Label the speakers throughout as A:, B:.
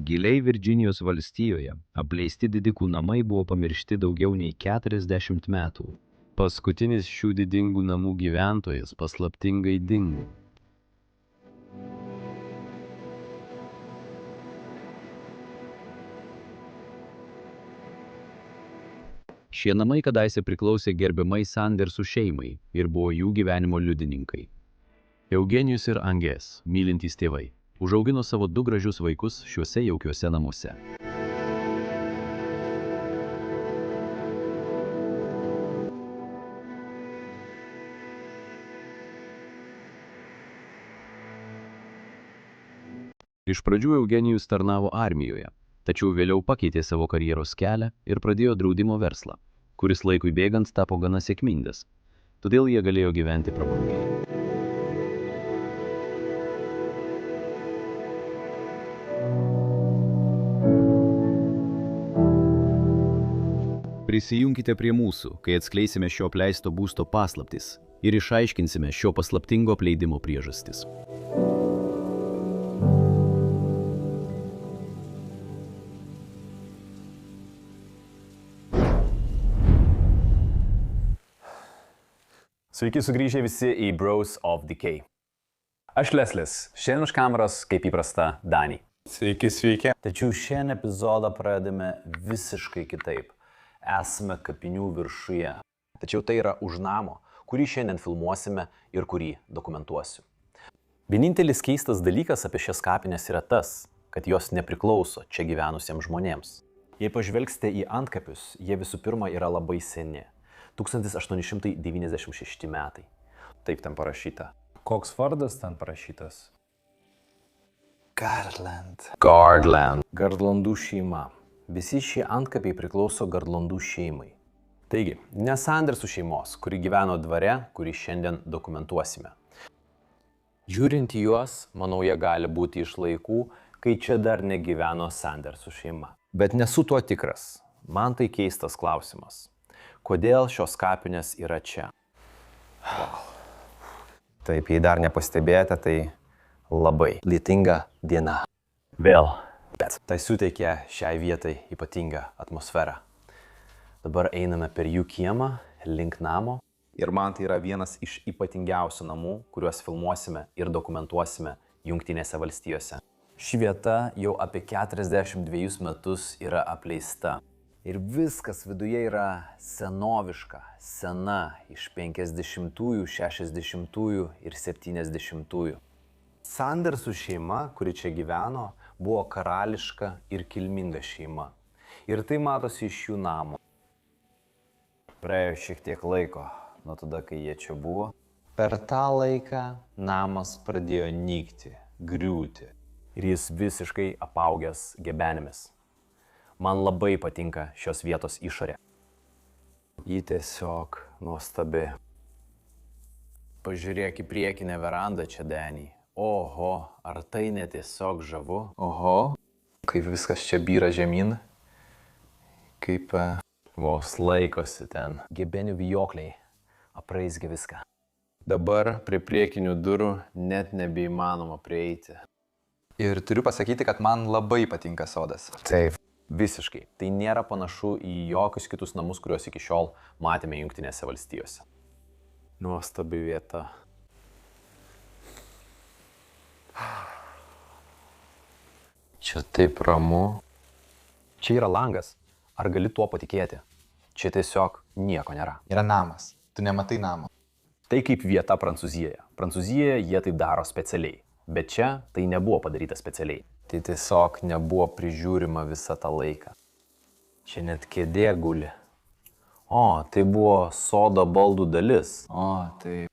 A: Giliai Virdžinijos valstijoje apleisti didikų namai buvo pamiršti daugiau nei 40 metų. Paskutinis šių didingų namų gyventojas paslaptingai dingo. Šie namai kadaise priklausė gerbiamai Sandersų šeimai ir buvo jų gyvenimo liudininkai. Eugenijus ir Angės, mylintys tėvai, užaugino savo 2 gražius vaikus šiuose jaukiuose namuose. Iš pradžių Eugenijus tarnavo armijoje, tačiau vėliau pakeitė savo karjeros kelią ir pradėjo draudimo verslą, kuris laikui bėgant tapo gana sėkmingas. Todėl jie galėjo gyventi prabangiai. Prisijunkite prie mūsų, kai atskleisime šio apleisto būsto paslaptis ir išaiškinsime šio paslaptingo apleidimo priežastis.
B: Sveiki sugrįžę visi į Bros of Decay. Aš Leslis, šiandien už kameros, kaip įprasta, Dani.
C: Sveiki, sveiki.
B: Tačiau šiandien epizodą pradedame visiškai kitaip. Esame kapinių viršuje. Tačiau tai yra už namo, kurį šiandien filmuosime ir kurį dokumentuosiu. Vienintelis keistas dalykas apie šias kapines yra tas, kad jos nepriklauso čia gyvenusiems žmonėms. Jei pažvelgsite į antkapius, jie visų pirma yra labai seni. 1896 metai. Taip ten parašyta.
C: Koks vardas ten parašytas?
B: Gardland. Gardlandų šeima. Visi šie antkapiai priklauso Gardlandų šeimai. Taigi, ne Sandersų šeimos, kuri gyveno dvare, kurį šiandien dokumentuosime. Žiūrint į juos, manau, jie gali būti iš laikų, kai čia dar negyveno Sandersų šeima. Bet nesu tuo tikras. Man tai keistas klausimas. Kodėl šios kapinės yra čia? Wow. Taip, jei dar nepastebėjote, tai labai lietinga diena. Vėl. Bet tai suteikia šiai vietai ypatingą atmosferą. Dabar einame per jų kiemą, link namo. Ir man tai yra vienas iš ypatingiausių namų, kuriuos filmuosime ir dokumentuosime Jungtinėse valstijose. Ši vieta jau apie 42 metus yra apleista. Ir viskas viduje yra senoviška, sena iš 50-ųjų, 60-ųjų ir 70-ųjų. Sandersų šeima, kuri čia gyveno, buvo karališka ir kilminga šeima. Ir tai matosi iš jų namo. Praėjo šiek tiek laiko nuo tada, kai jie čia buvo. Per tą laiką namas pradėjo nykti, griūti. Ir jis visiškai apaugęs gebenėmis. Man labai patinka šios vietos išorė. Ji tiesiog nuostabi. Pažiūrėk į priekinę verandą čia, Dani. Oho, ar tai netiesiog žavu? Oho, kaip viskas čia byra žemyn. Kaip vos laikosi ten. Gebenių vijokliai apraizgė viską. Dabar prie priekinių durų net nebeįmanoma prieiti.
D: Ir turiu pasakyti, kad man labai patinka sodas.
B: Taip. Visiškai. Tai nėra panašu į jokius kitus namus, kuriuos iki šiol matėme Jungtinėse valstijose. Nuostabi vieta. Čia taip ramu. Čia yra langas. Ar gali tuo patikėti? Čia tiesiog nieko nėra.
D: Yra namas. Tu nematai namo.
B: Tai kaip vieta Prancūzijoje. Prancūzijoje jie tai daro specialiai. Bet čia tai nebuvo padaryta specialiai. Tai tiesiog nebuvo prižiūrima visą tą laiką. Čia net kėdė guli. O, tai buvo sodo baldų dalis.
D: O, taip.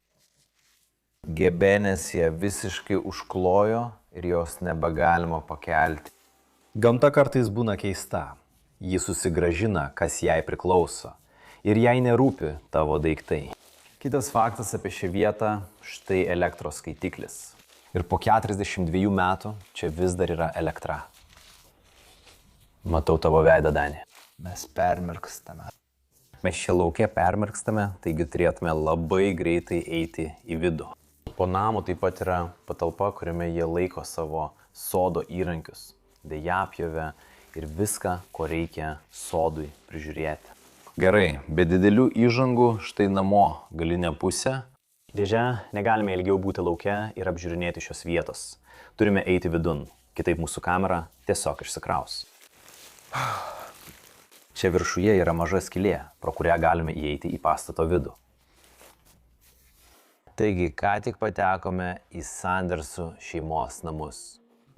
B: Gebenės jie visiškai užklojo ir jos nebegalima pakelti. Gamta kartais būna keista. Ji susigrąžina, kas jai priklauso. Ir jai nerūpi tavo daiktai. Kitas faktas apie šią vietą - štai elektros skaitiklis. Ir po 42 metų čia vis dar yra elektra. Matau tavo veidą, Dani.
D: Mes permirkstame.
B: Mes čia lauke permirkstame, taigi turėtume labai greitai eiti į vidų. Po namu taip pat yra patalpa, kuriame jie laiko savo sodo įrankius. vėjapjovę ir viską, ko reikia sodui prižiūrėti.
E: Gerai, be didelių įžangų, štai namo galinė pusė.
B: Dėžia, negalime ilgiau būti lauke ir apžiūrinėti šios vietos. Turime eiti vidun, kitaip mūsų kamera tiesiog išsikraus. Čia viršuje yra maža skylė, pro kurią galime įeiti į pastato vidų. Taigi, ką tik patekome į Sandersų šeimos namus.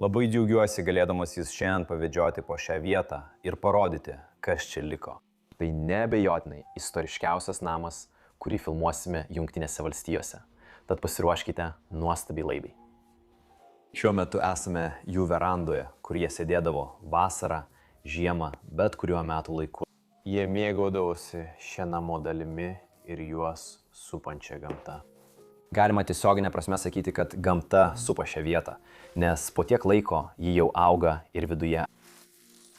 E: Labai džiaugiuosi galėdamas jūs šiandien pavedžioti po šią vietą
B: Ir parodyti, kas čia liko. Tai neabejotinai istoriškiausias namas, kurį filmuosime Jungtinėse valstijose. Tad pasiruoškite nuostabiai laibai. Šiuo metu esame jų verandoje, kur jie sėdėdavo vasarą, žiemą, bet kuriuo metų laiku. Jie mėgaudavosi šią namo dalimi ir juos supančią gamtą. Galima tiesioginė prasme sakyti, kad gamta supa šią vietą, nes po tiek laiko ji jau auga ir viduje.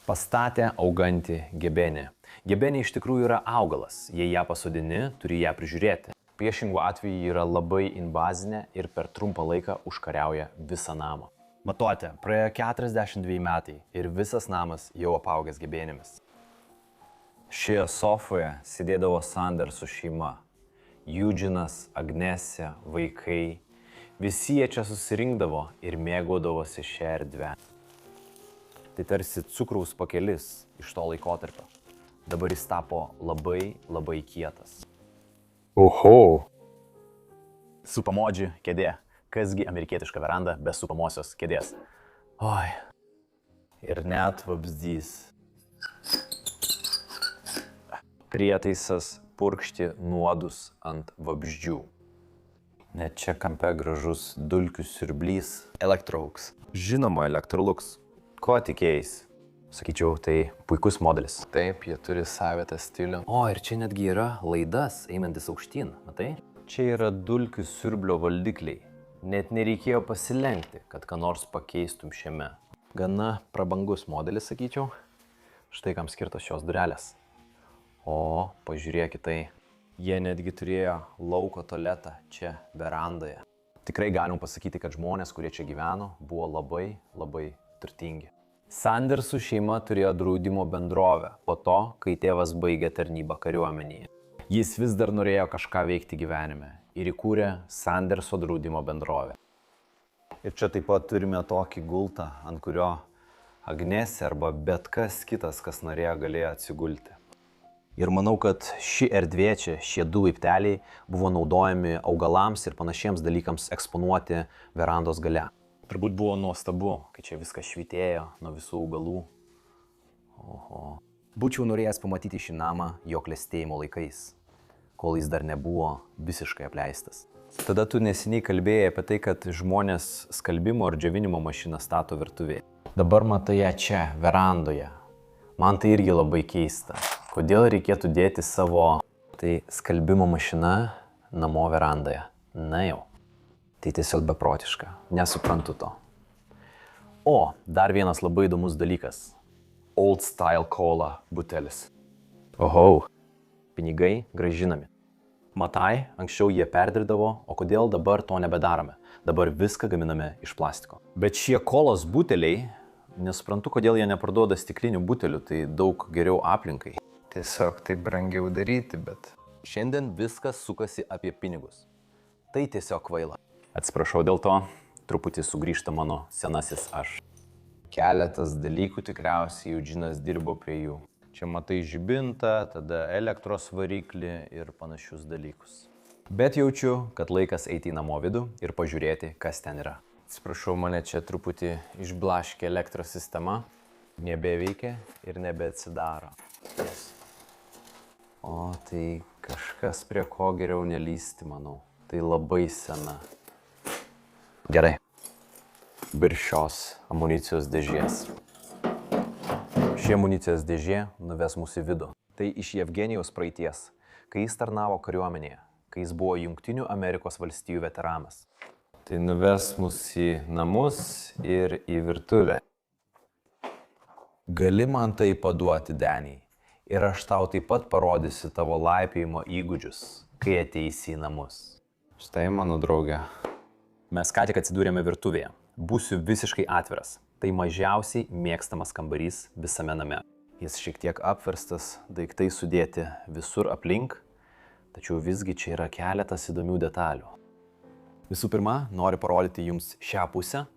B: Pastatė augantį gebenį. Gebenė iš tikrųjų yra augalas. Jei ją pasodini, turi ją prižiūrėti. Priešingų atveju ji yra labai invazinė ir per trumpą laiką užkariauja visą namą. Matote, praėjo 42 metai ir visas namas jau apaugęs gebenėmis.
E: Šioje sofoje sėdėdavo Sandersų šeima. Eugenias, Agnesė, vaikai. Visi jie čia susirinkdavo ir mėgaudavosi šią erdvę.
B: Tai tarsi cukraus pakelis iš to laikotarpio. Dabar jis tapo labai kietas.
C: Oho.
B: Supamodži kėdė. Kasgi amerikietiška veranda be supamosios kėdės? Oi. Ir net vabzdys. Prietaisas purkšti nuodus ant vabzdžių. Net čia kampe gražus dulkių siurblys. Electrolux.
E: Žinoma, Electrolux.
B: Ko tikėjais? Sakyčiau, tai puikus modelis.
E: Taip, jie turi savitą stilių.
B: O, ir čia netgi yra laidas einantis aukštyn, matai? Čia yra dulkių siurblio valdikliai. Net nereikėjo pasilenkti, kad ką nors pakeistum šiame. Gana prabangus modelis, sakyčiau. Štai kam skirtos šios durelės. O, pažiūrėkit tai. Jie netgi turėjo lauko tualetą čia verandoje. Tikrai galim pasakyti, kad žmonės, kurie čia gyveno, buvo labai turtingi. Sandersų šeima turėjo draudimo bendrovę po to, kai tėvas baigė tarnybą kariuomenėje. Jis vis dar norėjo kažką veikti gyvenime ir įkūrė Sanderso draudimo bendrovę. Ir čia taip pat turime tokį gultą, ant kurio Agnesė arba bet kas kitas, kas norėjo, galėjo atsigulti. Ir manau, kad ši erdvė čia, šie du laipteliai buvo naudojami augalams ir panašiems dalykams eksponuoti verandos gale. Turbūt buvo nuostabu, kai čia viskas švytėjo nuo visų augalų. Oho. Būčiau norėjęs pamatyti šį namą jo klestėjimo laikais, kol jis dar nebuvo visiškai apleistas. Tada tu neseniai kalbėjai apie tai, kad žmonės skalbimo ar džiovinimo mašiną stato virtuvėje. Dabar matai ją čia, verandoje. Man tai irgi labai keista. Kodėl reikėtų dėti savo skalbimo mašiną namo verandoje? Na jau. Tai tiesiog beprotiška. Nesuprantu to. O, dar vienas labai įdomus dalykas. Old Style Cola butelis. Oho. Pinigai grąžinami. Matai, anksčiau jie perdirbdavo, o kodėl dabar to nebedarome? Dabar viską gaminame iš plastiko. Bet šie kolos buteliai, nesuprantu, kodėl jie neparduoda stiklinių butelių, tai daug geriau aplinkai.
E: Tiesiog tai brangiau daryti, bet...
B: Šiandien viskas sukasi apie pinigus. Tai tiesiog kvaila. Atsiprašau dėl to, truputį sugrįžta mano senasis aš.
E: Keletas dalykų tikriausiai Eugenas dirbo prie jų. Čia matai žibintą, tada elektros variklį ir panašius dalykus.
B: Bet jaučiu, kad laikas eiti į namo vidų ir pažiūrėti, kas ten yra. Atsiprašau, mane čia truputį išblaškė elektros sistema. Nebeveikia ir nebeatsidaro. O, tai kažkas, prie ko geriau nelysti, manau. Tai labai sena. Gerai. Virš šios amunicijos dėžės. Ši amunicijos dėžė nuves mus į vidų. Tai iš Jevgenijaus praeities, kai jis tarnavo kariuomenėje, kai jis buvo Jungtinių Amerikos valstijų veteranas. Tai nuves mus į namus ir į virtuvę. Gali man tai paduoti, Deniai, ir aš tau taip pat parodysiu tavo laipiojimo įgūdžius, kai ateisi į namus.
E: Štai mano draugė.
B: Mes ką tik atsidūrėme virtuvėje. Būsiu visiškai atviras. Tai mažiausiai mėgstamas kambarys visame name. Jis šiek tiek apverstas, daiktai sudėti visur aplink, tačiau visgi čia yra keletas įdomių detalių. Visų pirma, noriu parodyti jums šią pusę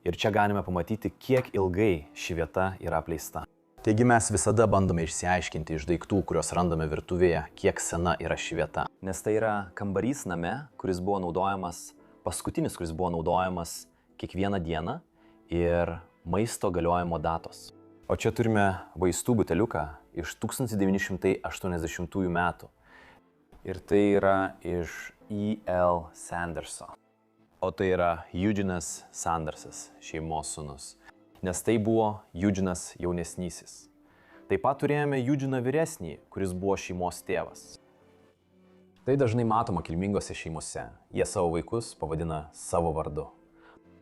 B: ir čia galime pamatyti, kiek ilgai ši vieta yra apleista. Taigi mes visada bandome išsiaiškinti iš daiktų, kuriuos randame virtuvėje, kiek sena yra ši vieta. Nes tai yra kambarys name, paskutinis, kuris buvo naudojamas kiekvieną dieną ir maisto galiojimo datos. O čia turime vaistų buteliuką iš 1980 metų. Ir tai yra iš E.L. Sanderso. O tai yra Eugenas Sandersas, šeimos sūnus. Nes tai buvo Eugenas jaunesnysis. Taip pat turėjome Eugeną vyresnį, kuris buvo šeimos tėvas. Tai dažnai matoma kilmingose šeimose. Jie savo vaikus pavadina savo vardu.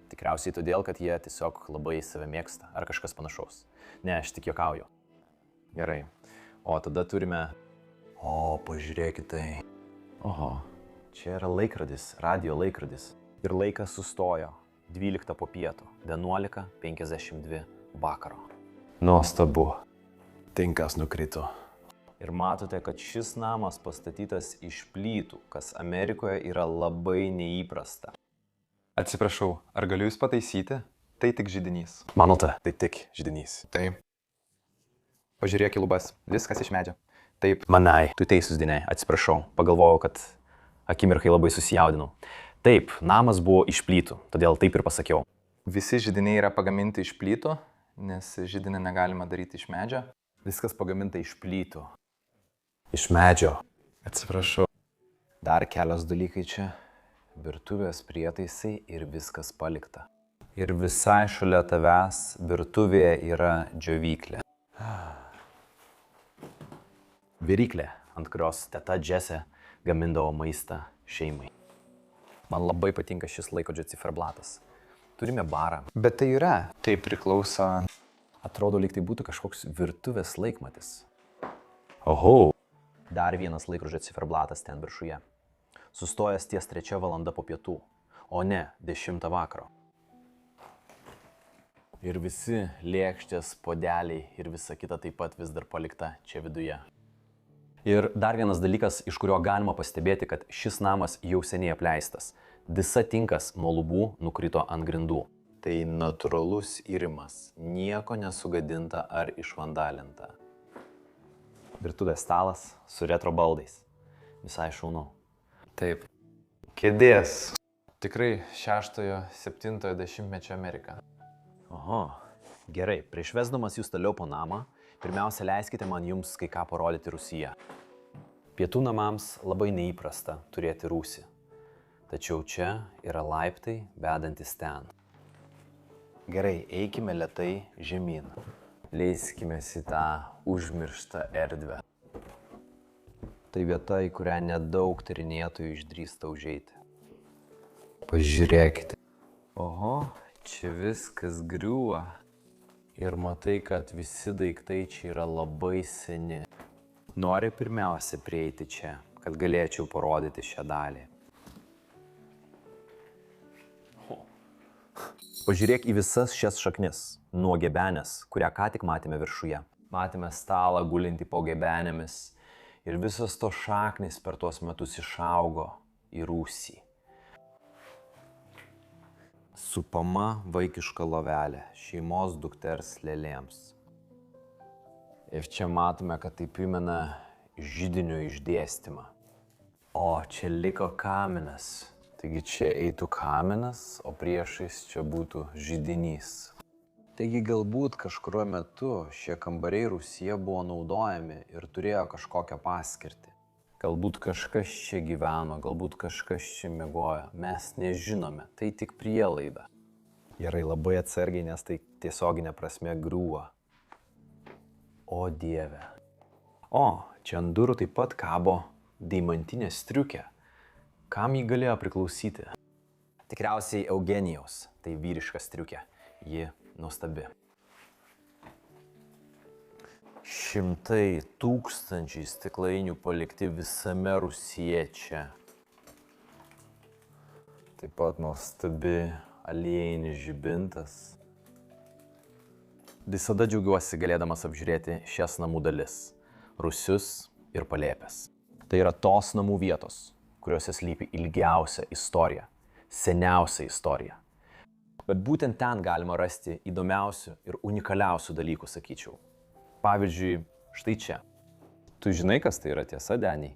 B: Tikriausiai todėl, kad jie tiesiog labai save mėgsta ar kažkas panašaus. Ne, aš tik juokauju. Gerai. O tada turime... O, pažiūrėkite tai. Oho, čia yra laikrodis, radio laikrodis. Ir laikas sustojo 12 po pietų, 11:52 vakaro. Nuostabu. Tinkas nukrito. Ir matote, kad šis namas pastatytas iš plytų, kas Amerikoje yra labai neįprasta.
D: Atsiprašau, ar galiu jūs pataisyti? Tai tik židinys.
B: Manote, tai tik židinys.
D: Taip. Pažiūrėk į lubas. Viskas iš medžio. Taip.
B: Manai, tu teisus, Dinai, atsiprašau. Pagalvojau, kad akimirkai labai susijaudinau. Taip, namas buvo iš plytų, todėl taip ir pasakiau.
D: Visi židiniai yra pagaminti iš plytų, nes židinį negalima daryti iš medžio.
B: Viskas pagaminta iš plytų. Iš medžio.
D: Atsiprašau.
B: Dar kelios dalykai čia. Virtuvės prietaisai ir viskas palikta. Ir visai šalia tavęs virtuvėje yra džiovyklė. Viryklė, ant kurios teta Džesė gamindavo maistą šeimai. Man labai patinka šis laikrodžio ciferblatas. Turime barą.
D: Bet tai yra. Tai priklauso.
B: Atrodo, lyg tai būtų kažkoks virtuvės laikmatis. Oho. Dar vienas laikrodžio ciferblatas ten viršuje. Sustojęs ties 3 valanda po pietų, o ne 10 vakaro. Ir visi lėkštės, podeliai ir visa kita taip pat vis dar palikta čia viduje. Ir dar vienas dalykas, iš kurio galima pastebėti, kad šis namas jau seniai apleistas. Visa tinkas nuo lubų nukrito ant grindų. Tai natūralus irimas, nieko nesugadinta ar išvandalinta. Virtuvės stalas su retro baldais. Visai šaunu.
D: Taip. Kėdės. Tikrai 6-7 dešimtmečio Amerika.
B: Oho, gerai. Prieš vesdamas jūs toliau po namą, pirmiausia leiskite man jums kai ką parodyti rūsyje. Pietų namams labai neįprasta turėti rūsį. Tačiau čia yra laiptai vedantis ten. Gerai, eikime lėtai žemyn. Leiskime į tą užmirštą erdvę. Tai vieta, į kurią nedaug tyrinėtojų išdrįsta užeiti. Pažiūrėkite. Oho, čia viskas griūva. Ir matai, kad visi daiktai čia yra labai seni. Nori pirmiausia prieiti čia, kad galėčiau parodyti šią dalį. Pažiūrėk į visas šias šaknis, nuo gebenės, kurią ką tik matėme viršuje. Matėme stalą gulintį po gebenėmis ir visos tos šaknys per tuos metus išaugo į rūsį. Supama vaikiška lovelė šeimos dukters lėlėms. Ir čia matome, kad tai primena židinio išdėstymą. O čia liko kaminas. Taigi čia eitų kaminas, o priešais čia būtų židinys. Taigi galbūt kažkuriuo metu šie kambariai Rūsyje buvo naudojami ir turėjo kažkokią paskirtį. Galbūt kažkas čia gyveno, galbūt kažkas čia miegojo. Mes nežinome, tai tik prielaida. Gerai, labai atsargiai, nes tai tiesioginė prasme griūva. O Dieve. O, čia ant durų taip pat kabo deimantinė striukė. Kam jį galėjo priklausyti? Tikriausiai Eugenijaus, tai vyriška striukė. Ji nuostabi. 100 000 stiklainių palikti visame Rūsyje čia. Taip pat nuostabi aliejinis žibintas. Visada džiaugiuosi galėdamas apžiūrėti šias namų dalis - rūsius ir palėpes. Tai yra tos namų vietos, kuriuose slypi ilgiausia istorija, seniausia istorija. Bet būtent ten galima rasti įdomiausių ir unikaliausių dalykų, sakyčiau. Pavyzdžiui, štai čia. Tu žinai, kas tai yra tiesa, Deniai?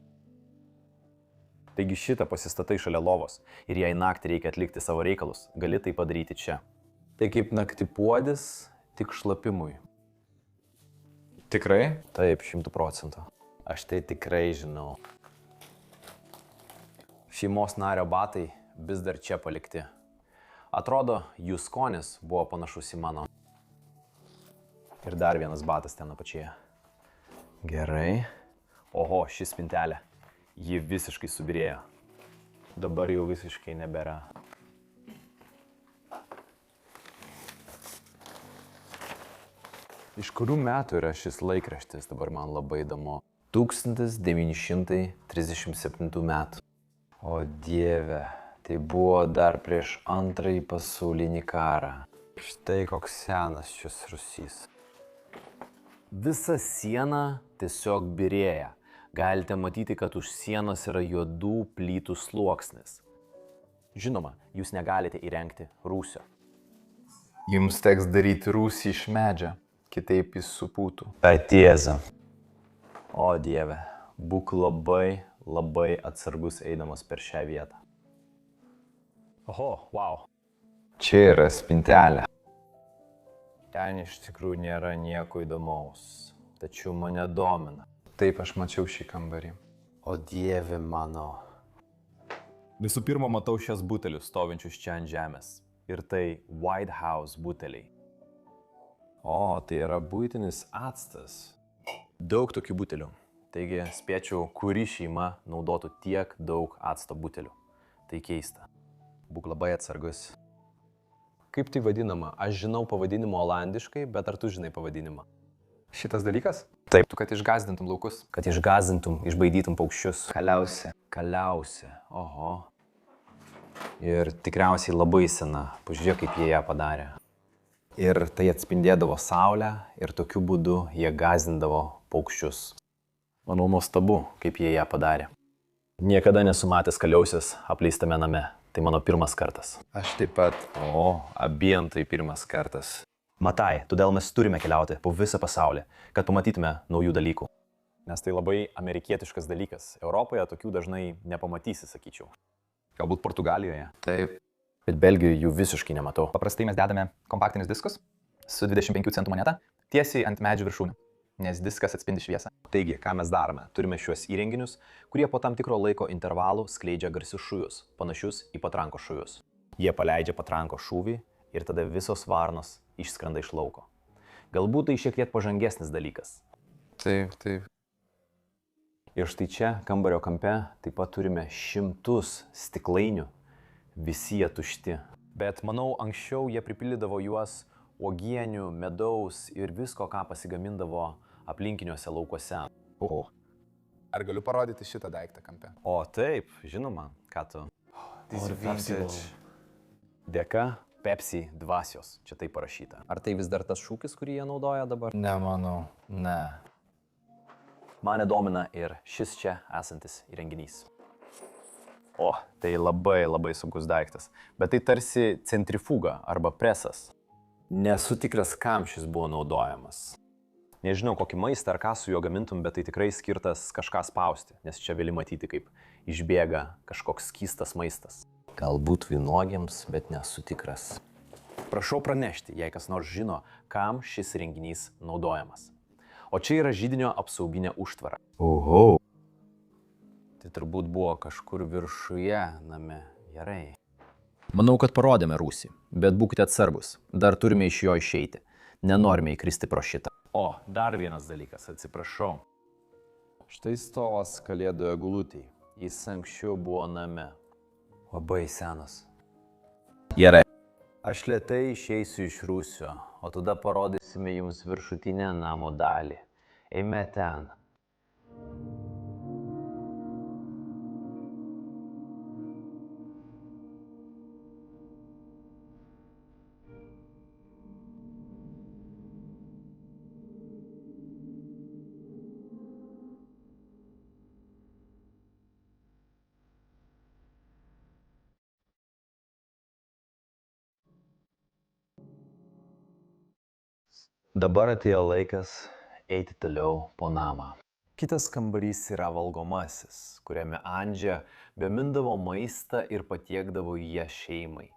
B: Taigi šitą pasistatai šalia lovos ir jei naktį reikia atlikti savo reikalus, gali tai padaryti čia. Tai kaip naktipuodis, tik šlapimui.
D: Tikrai?
B: Taip, 100%. Aš tai tikrai žinau. Šeimos nario batai vis dar čia palikti. Atrodo, jų skonis buvo panašus į mano. Ir dar vienas batas ten apačioje. Gerai. Oho, ši spintelė. Ji visiškai subirėjo. Dabar jau visiškai nebėra. Iš kurių metų yra šis laikraštis, dabar man labai įdomu. 1937 metų. O Dieve, tai buvo dar prieš Antrąjį pasaulinį karą. Štai koks senas šis rūsys. Visa siena tiesiog byrėja. Galite matyti, kad už sienos yra juodų plytų sluoksnis. Žinoma, jūs negalite įrengti rūsio.
D: Jums teks daryti rūsį iš medžio, kitaip jis supūtų.
B: Tai tiesa. O Dieve, būk labai, labai atsargus eidamas per šią vietą. Oho, wow.
D: Čia yra spintelė.
B: Ten iš tikrųjų nėra nieko įdomaus, tačiau mane domina.
D: Taip, aš mačiau šį kambarį.
B: O Dieve mano. Visų pirma, matau šias butelius stovinčius čia ant žemės. Ir tai White House buteliai. O, tai yra buitinis actas. Daug tokių butelių. Taigi spėčiau, kuri šeima naudotų tiek daug acto butelių. Tai keista. Būk labai atsargus. Kaip tai vadinama? Aš žinau pavadinimą olandiškai, bet ar tu žinai pavadinimą?
D: Šitas dalykas?
B: Taip.
D: Tu, kad išgazdintum laukus.
B: Kad išgazintum, išbaidytum paukščius. Kaliausia. Kaliausia. Oho. Ir tikriausiai labai sena. Pažiūrėk, kaip jie ją padarė. Ir tai atspindėdavo saulę ir tokiu būdu jie gazdindavo paukščius. Manau, nuostabu, kaip jie ją padarė. Niekada nesu matęs kaliausias apleistame name. Tai mano pirmas kartas.
D: Aš taip pat.
B: O, abiem tai pirmas kartas. Matai, todėl mes turime keliauti po visą pasaulį, kad pamatytume naujų dalykų. Nes tai labai amerikietiškas dalykas. Europoje tokių dažnai nepamatysi, sakyčiau. Galbūt Portugalijoje.
D: Taip.
B: Bet Belgijoje jų visiškai nematau.
D: Paprastai mes dedame kompaktinius diskus su 25 centų moneta tiesiai ant medžių viršūnių, nes diskas atspindi šviesą.
B: Taigi, ką mes darome? Turime šiuos įrenginius, kurie po tam tikro laiko intervalų skleidžia garsius šūvius, panašius į patranko šūvius. Jie paleidžia patranko šūvį ir tada visos varnos išskrenda iš lauko. Galbūt tai šiek tiek pažangesnis dalykas.
D: Taip, taip.
B: Ir štai čia, kambario kampe, taip pat turime šimtus stiklainių. Visi jie tušti. Bet manau, anksčiau jie pripildydavo juos uogienių, medaus ir visko, ką pasigamindavo aplinkiniuose laukuose.
D: O. Ar galiu parodyti šitą daiktą kampe?
B: O taip, žinoma, ką tu. Dėka Pepsi dvasios, čia tai parašyta. Ar tai vis dar tas šūkis, kurį jie naudoja dabar?
D: Nemanau, ne.
B: Mane domina ir šis čia esantis įrenginys. O, tai labai labai sunkus daiktas, bet tai tarsi centrifuga arba presas. Nesu tikras, kam šis buvo naudojamas. Nežinau, kokį maistą ar ką su juo gamintum, bet tai tikrai skirtas kažką spausti, nes čia gali matyti, kaip išbėga kažkoks skystas maistas. Galbūt vynuogėms, bet nesu tikras. Prašau pranešti, jei kas nors žino, kam šis renginys naudojamas. O čia yra židinio apsauginė užtvara. Oho. Tai turbūt buvo kažkur viršuje name. Gerai. Manau, kad parodėme rūsį, bet būkite atsargus. Dar turime iš jo išeiti. Nenorime įkristi pro šitą. O, dar vienas dalykas, atsiprašau. Štai stovas kalėdų eglutei. Jis anksčiau buvo name. Labai senas. Gerai. Aš lėtai išeisiu iš rūsio, o tada parodysime jums viršutinę namo dalį. Eime ten.
E: Dabar atėjo laikas eiti toliau po namą.
B: Kitas kambarys yra valgomasis, kuriame Andžė gamindavo maistą ir patiekdavo jį šeimai,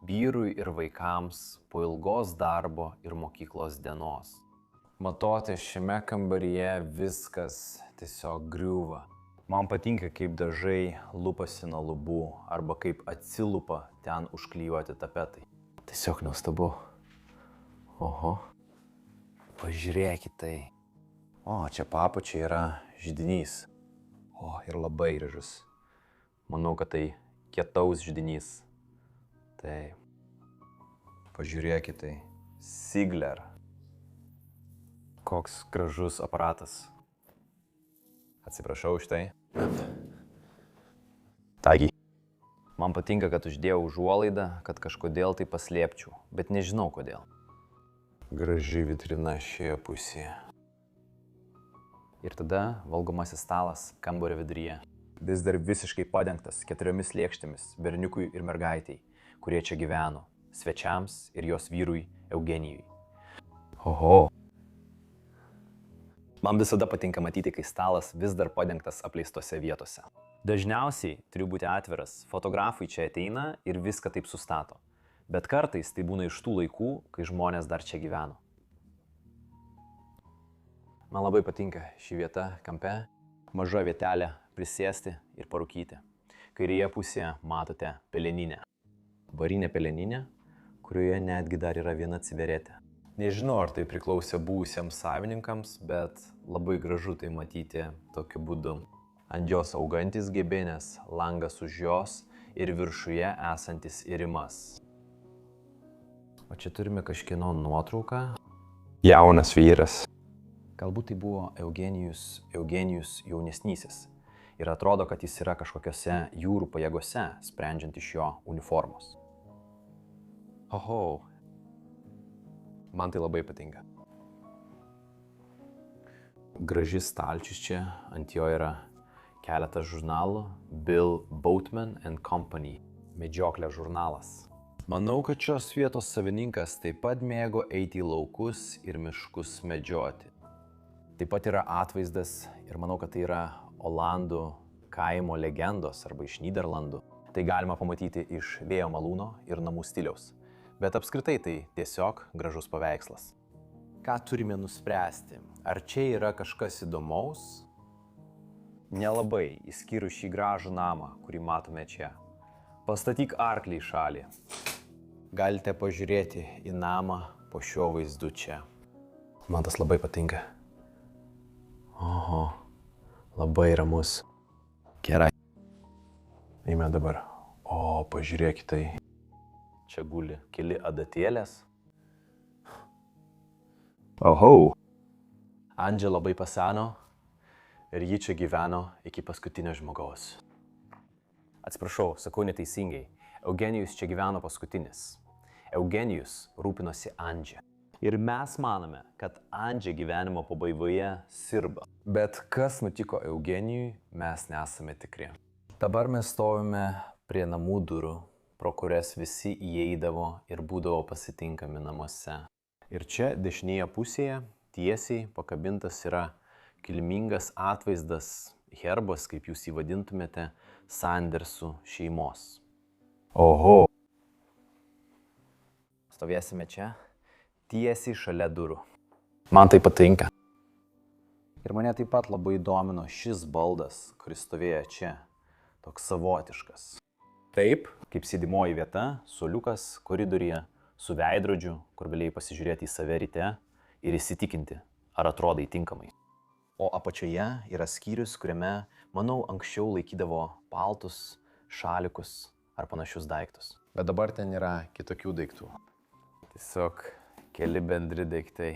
B: vyrui ir vaikams po ilgos darbo ir mokyklos dienos. Matote, šiame kambaryje viskas tiesiog griūva.
E: Man patinka, kaip dažai lupasi nuo lubų arba kaip atsilupa ten užklijuoti tapetai.
B: Tiesiog nuostabu. Oho. Pažiūrėkit tai.
E: O, čia papučiai yra židinys. O, ir labai gražus. Manau, kad tai kietaus židinys. Tai pažiūrėkit tai. Sigler. Koks gražus aparatas. Atsiprašau už tai. Tagi. Man patinka, kad uždėjau užuolaidą, kad kažkodėl tai paslėpčiau, bet nežinau kodėl.
B: Graži vitrina šioje pusėje.
E: Ir tada valgomasis stalas kambario viduryje. Vis dar visiškai padengtas 4 lėkštėmis berniukui ir mergaitei, kurie čia gyveno, svečiams ir jos vyrui Eugenijui.
B: Oho.
E: Man visada patinka matyti, kai stalas vis dar padengtas apleistose vietose. Dažniausiai turiu būti atviras, fotografai čia ateina ir viską taip sustato. Bet kartais tai būna iš tų laikų, kai žmonės dar čia gyveno. Man labai patinka ši vieta kampe, maža vietelė prisėsti ir parūkyti. Kairėje pusėje matote peleninę. Varinė peleninė, kurioje netgi dar yra viena cigaretė. Nežinau, ar tai priklausė buvusiems savininkams, bet labai gražu tai matyti tokiu būdu. Ant jos augantis gebinės, langas už jos ir viršuje esantis irimas. O čia turime kažkieno nuotrauką.
C: Jaunas vyras.
E: Galbūt tai buvo Eugenijus jaunesnysis. Ir atrodo, kad jis yra kažkokiose jūrų pajėgose, sprendžiant iš jo uniformos. Oho. Man tai labai patinka. Graži stalčius čia, ant jo yra keletas žurnalų. Bill Boatman and Company. Medžioklės žurnalas. Manau, kad šios vietos savininkas taip pat mėgo eiti į laukus ir miškus medžioti. Taip pat yra atvaizdas ir manau, kad tai yra Olandų kaimo legendos arba iš Nyderlandų. Tai galima pamatyti iš vėjo malūno ir namų stiliaus. Bet apskritai tai tiesiog gražus paveikslas. Ką turime nuspręsti? Ar čia yra kažkas įdomaus? Nelabai, išskyrus šį gražų namą, kurį matome čia. Pastatyk arklį į šalį. Galite pažiūrėti į namą po šiuo vaizdu čia. Man tas labai patinka. Oho, labai ramus. Gerai. Eime dabar. O, pažiūrėkit tai. Čia guli keli adatėlės. Oho. Andžė labai paseno ir ji čia gyveno iki paskutinio žmogaus. Atsiprašau, sakau neteisingai. Eugenijus čia gyveno paskutinis. Eugenijus rūpinosi Andžė. Ir mes manome, kad Andžė gyvenimo pabaigoje sirba. Bet kas nutiko Eugenijui, mes nesame tikri. Dabar mes stovime prie namų durų, pro kurias visi įeidavo ir būdavo pasitinkami namuose. Ir čia dešinėje pusėje tiesiai pakabintas yra kilmingas atvaizdas, herbas, kaip jūs jį vadintumėte, Sandersų šeimos. Oho. Stovėsime čia, tiesiai šalia durų. Man tai patinka. Ir mane taip pat labai domino šis baldas, kuris stovėjo čia, toks savotiškas. Taip, kaip sėdimoji vieta, suoliukas koridoriuje, su veidrodžiu, kur galėjai pasižiūrėti į save ryte ir įsitikinti, ar atrodai tinkamai. O apačioje yra skyrius, kuriame, manau, anksčiau laikydavo paltus, šalikus ar panašius daiktus. Bet dabar ten yra kitokių daiktų. Tiesiog keli bendri daiktai.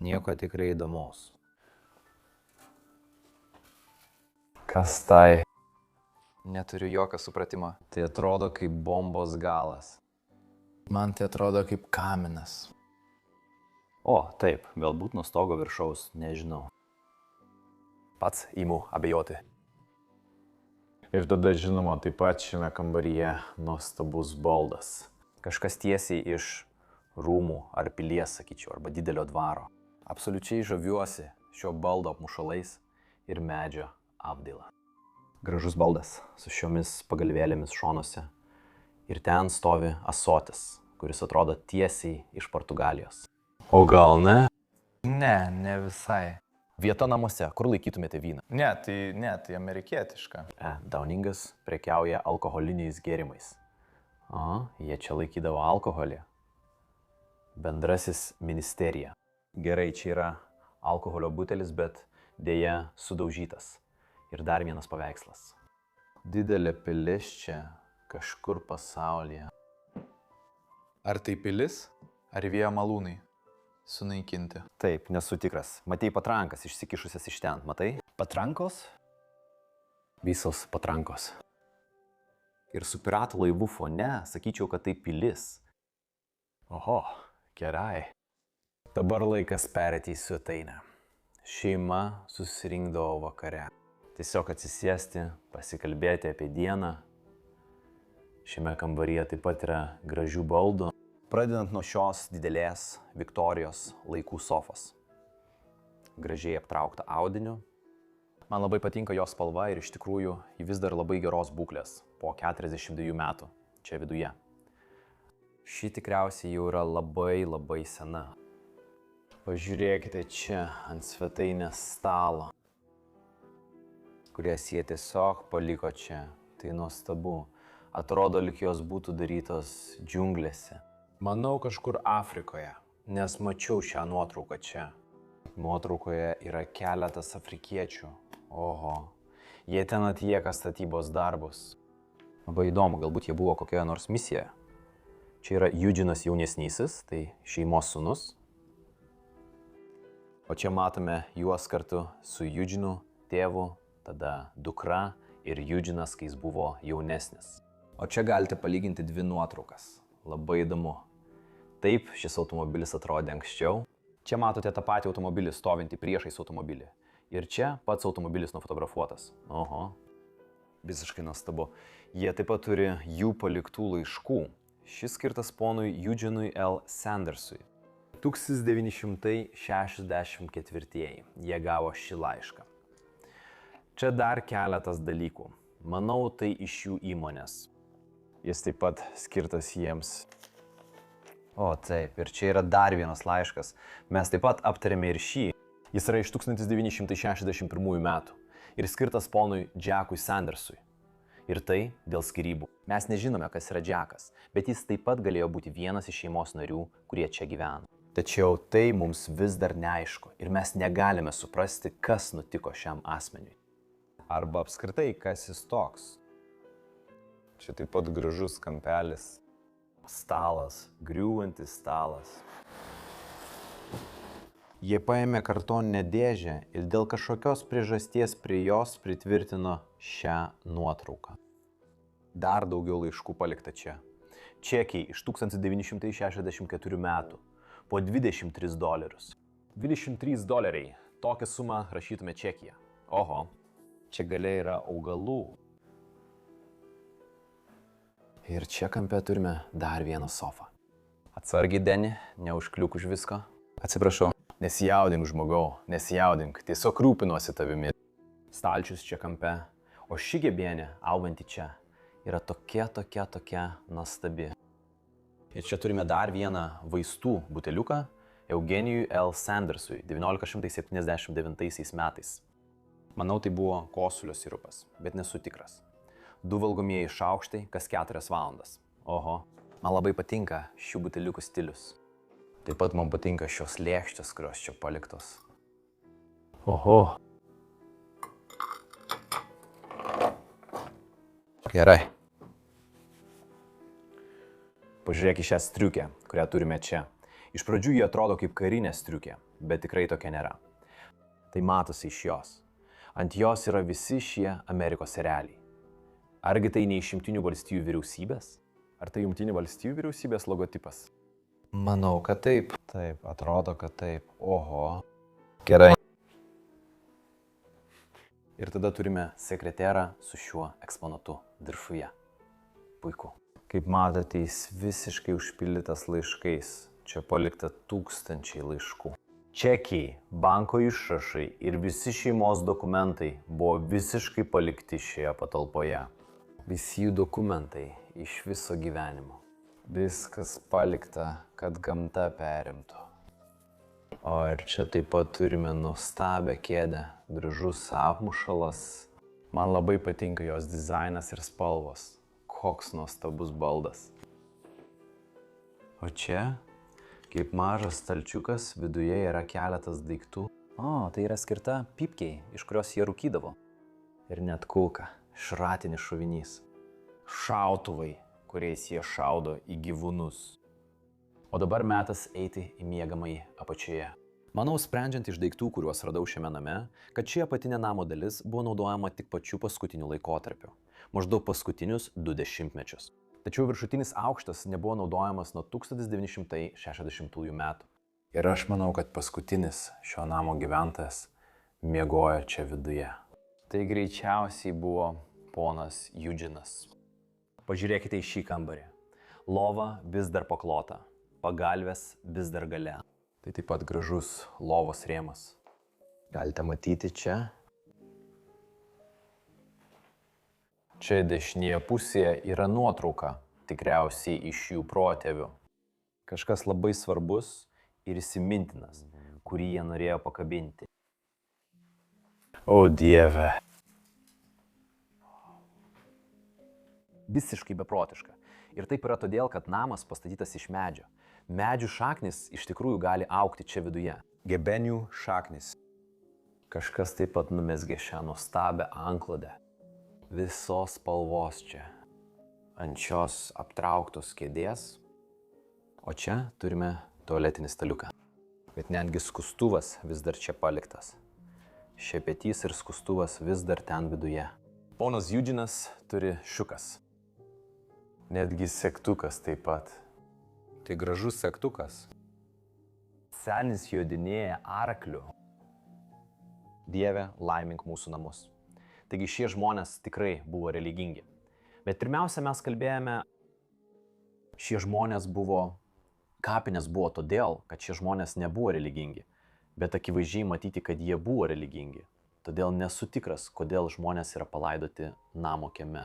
E: Nieko tikrai įdomaus. Kas tai?
D: Neturiu jokio supratimo.
E: Tai atrodo kaip bombos galas.
B: Man tai atrodo kaip kaminas.
E: O, taip, galbūt nuo stogo viršaus, nežinau. Pats imu abejoti.
B: Ir tada, žinoma, taip pat šiame kambaryje nuostabus baldas.
E: Kažkas tiesiai iš
B: rūmų ar pilies, sakyčiau, arba didelio dvaro. Absoliučiai žaviuosi šio baldo apmušalais ir medžio apdaila. Gražus baldas su šiomis pagalvėlėmis šonuose. Ir ten stovi ąsotis, kuris atrodo tiesiai iš Portugalijos. O gal ne?
D: Ne visai.
B: Vieta namuose, kur laikytumėte vyną?
D: Ne, tai amerikietiška.
B: Downingas prekiauja alkoholiniais gėrimais. Jie čia laikydavo alkoholį. Bendrasis ministerija. Gerai, čia yra alkoholio butelis, bet dėja sudaužytas. Ir dar vienas paveikslas. Didelė pilis čia kažkur pasaulyje.
D: Ar tai pilis, ar vėjo malūnai sunaikinti?
B: Taip, nesu tikras. Matei patrankas išsikišusias iš ten, matai?
E: Patrankos?
B: Visos patrankos. Ir su piratų laivų fone sakyčiau, kad tai pilis. Oho, gerai. Dabar laikas perėti į svetainę. Šeima susirinkdavo vakare. Tiesiog atsisėsti, pasikalbėti apie dieną. Šiame kambaryje taip pat yra gražių baldų. Pradedant nuo šios didelės Viktorijos laikų sofos. Gražiai aptraukta audiniu. Man labai patinka jos spalva ir iš tikrųjų ji vis dar labai geros būklės po 42 metų čia viduje. Ši tikriausiai jau yra labai sena. Pažiūrėkite čia ant svetainės stalo, kurias jie tiesiog paliko čia. Tai nuostabu. Atrodo, lyg jos būtų darytos džiunglėse. Manau, kažkur Afrikoje, nes mačiau šią nuotrauką čia. Nuotraukoje yra keletas afrikiečių. Oho, jie ten atlieka statybos darbus. Labai įdomu, galbūt jie buvo kokioje nors misijoje. Čia yra Eugeninas jaunesnysis, tai šeimos sūnus. O čia matome juos kartu su Eugeniu, tėvu, tada dukra ir Eugenas, kai jis buvo jaunesnis. O čia galite palyginti dvi nuotraukas. Labai įdomu. Taip, šis automobilis atrodė anksčiau. Čia matote tą patį automobilį stovintį priešais automobilį. Ir čia pats automobilis nufotografuotas. Oho, visiškai nuostabu. Jie taip pat turi jų paliktų laiškų. Šis skirtas ponui Eugenui L. Sandersui. 1964 jie gavo šį laišką. Čia dar keletas dalykų. Manau, tai iš jų įmonės. Jis taip pat skirtas jiems. O taip, ir čia yra dar vienas laiškas. Mes taip pat aptarėme ir šį. Jis yra iš 1961 metų ir skirtas ponui Jackui Sandersui. Ir tai dėl skyrybų. Mes nežinome, kas yra Jackas, bet jis taip pat galėjo būti vienas iš šeimos narių, kurie čia gyvena. Tačiau tai mums vis dar neaišku ir mes negalime suprasti, kas nutiko šiam asmeniui. Arba apskritai, kas jis toks. Čia taip pat gražus kampelis. Stalas, griūvantis stalas. Jie paėmė kartoninę dėžę ir dėl kažkokios priežasties prie jos pritvirtino šią nuotrauką. Dar daugiau laiškų palikta čia. Čekiai iš 1964 metų. Po $23. $23. Tokią sumą rašytume čekyje. Oho, čia gale yra augalų. Ir čia kampe turime dar vieną sofą. Atsargiai, Deni, neužkliuk už visko. Atsiprašau. Nesijaudink, žmogau, nesijaudink, tiesiog rūpinuosi tavimi. Stalčius čia kampe, o ši gebienė, auganti čia, yra tokia nuostabi. Ir čia turime dar vieną vaistų buteliuką Eugenijui L. Sandersui 1979 metais. Manau, tai buvo kosulio sirupas, bet nesu tikras. 2 valgomieji šaukštai kas 4 valandas. Oho, man labai patinka šių buteliukų stilius. Taip pat man patinka šios lėkštės, kurios čia paliktos. Oho. Gerai. Pažiūrėk į šią striukę, kurią turime čia. Iš pradžių jie atrodo kaip karinė striukė, bet tikrai tokia nėra. Tai matosi iš jos. Ant jos yra visi šie Amerikos ereliai. Argi tai ne iš Jungtinių valstijų vyriausybės? Ar tai Jungtinių valstijų vyriausybės logotipas? Manau, kad taip. Taip, atrodo, kad taip. Oho. Gerai. Ir tada turime sekreterą su šiuo eksponatu viršuje. Puiku. Kaip matote, jis visiškai užpildytas laiškais. Čia palikta tūkstančiai laiškų. Čekiai, banko išrašai ir visi šeimos dokumentai buvo visiškai palikti šioje patalpoje. Visi jų dokumentai iš viso gyvenimo. Viskas palikta, kad gamta perimtų. O ir čia taip pat turime nuostabią kėdę, gražus apmušalas. Man labai patinka jos dizainas ir spalvos. Koks nuostabus baldas. O čia, kaip mažas stalčiukas, viduje yra keletas daiktų.
F: O, tai yra skirta pypkiai, iš kurios jie rūkydavo.
B: Ir net kulka, šratinis šovinys. Šautuvai, kuriais jie šaudo į gyvūnus. O dabar metas eiti į miegamąjį apačioje. Manau, sprendžiant iš daiktų, kuriuos radau šiame name, kad ši apatinė namo dalis buvo naudojama tik pačiu paskutiniu laikotarpiu. Maždaug paskutinius 20 mečius. Tačiau viršutinis aukštas nebuvo naudojamas nuo 1960 metų. Ir aš manau, kad paskutinis šio namo gyventojas miegojo čia viduje. Tai greičiausiai buvo ponas Eugenas. Pažiūrėkite į šį kambarį. Lova vis dar paklota, pagalvės vis dar gale. Tai taip pat gražus lovos rėmas. Galite matyti čia. Čia dešinėje pusėje yra nuotrauka, tikriausiai iš jų protėvių. Kažkas labai svarbus ir įsimintinas, kurį jie norėjo pakabinti. O Dieve. Visiškai beprotiška. Ir taip yra todėl, kad namas pastatytas iš medžio. Medžių šaknis iš tikrųjų gali augti čia viduje.
E: Gebenių šaknis.
B: Kažkas taip pat numezgė šią nuostabią antklodę. Visos spalvos čia. Ant šios aptrauktos kėdės. O čia turime tualetinį staliuką. Bet netgi skustuvas vis dar čia paliktas. Šepetys ir skustuvas vis dar ten viduje. Ponas Eugenas turi šiukas. Netgi segtukas taip pat.
E: Tai gražus segtukas.
B: Senis jodinėja arkliu. Dieve, laimink mūsų namus. Taigi šie žmonės tikrai buvo religingi. Bet pirmiausia, mes kalbėjome, kapinės buvo todėl, kad šie žmonės nebuvo religingi. Bet akivaizdžiai matyti, kad jie buvo religingi. Todėl nesu tikras, kodėl žmonės yra palaidoti namo kieme.